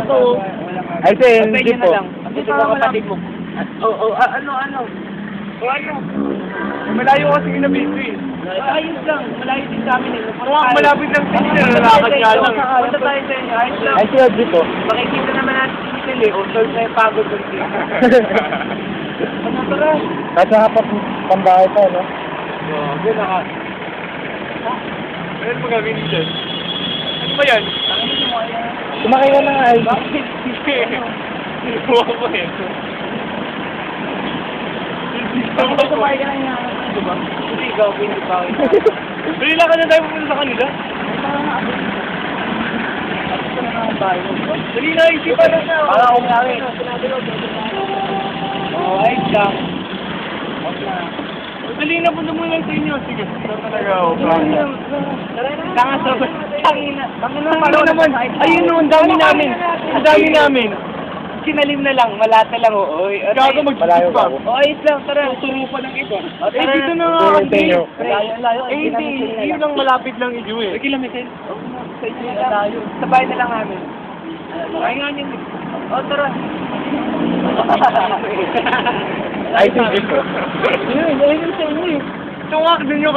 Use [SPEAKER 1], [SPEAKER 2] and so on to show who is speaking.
[SPEAKER 1] to.
[SPEAKER 2] Ay, sa LG po.
[SPEAKER 1] Dito ka kapatid mo. Ano?
[SPEAKER 3] Malayo kasi yung nabito eh.
[SPEAKER 1] Ayos lang, malayo din sa amin eh.
[SPEAKER 3] Malapit lang sa inyo, lalakad nga lang.
[SPEAKER 1] Punta tayo sa inyo, ayos lang.
[SPEAKER 2] Ay, sa LG po.
[SPEAKER 1] Makikita naman natin si Michelle eh, o solve na yung pagod ko dito. Ano tara?
[SPEAKER 2] Kasi nga po, pambahay pa, no?
[SPEAKER 3] Grabe, Ano ba gagawin dito? Ano ba yan?
[SPEAKER 2] Sumakay ka na nga, ay.
[SPEAKER 1] Bakit?
[SPEAKER 3] Huwa ko eh.
[SPEAKER 1] Bakit kumain ka na nga? Diba? Hindi, gawin, hindi pa.
[SPEAKER 3] Bili lang ka na tayo pupunta sa kanila. Dali na, isipan na siya.
[SPEAKER 1] Para akong namin. Oo, ayos lang.
[SPEAKER 3] Dali na, punta muna sa inyo. Sige, saan talaga ako?
[SPEAKER 1] Tanga sa tangina.
[SPEAKER 3] Ano naman? Ayun no, ang dami namin. Ang dami namin.
[SPEAKER 1] Sinalim na lang, malata lang, oo.
[SPEAKER 3] Gago mag-isip pa.
[SPEAKER 1] Oo, ayos lang, tara.
[SPEAKER 3] Turo pa ng iba.
[SPEAKER 1] O,
[SPEAKER 3] Eh, dito na nga
[SPEAKER 2] Turo sa
[SPEAKER 3] kasi.
[SPEAKER 2] inyo.
[SPEAKER 1] Layo.
[SPEAKER 3] Eh, hindi. Yun lang malapit lang iyo eh.
[SPEAKER 1] Kilometer? Sa inyo na lang. Sa bahay na lang namin.
[SPEAKER 3] Ay nga niyan.
[SPEAKER 1] O, tara.
[SPEAKER 2] Ay, sige po.
[SPEAKER 1] Ayun sa inyo eh.
[SPEAKER 3] Ito nga, dun yung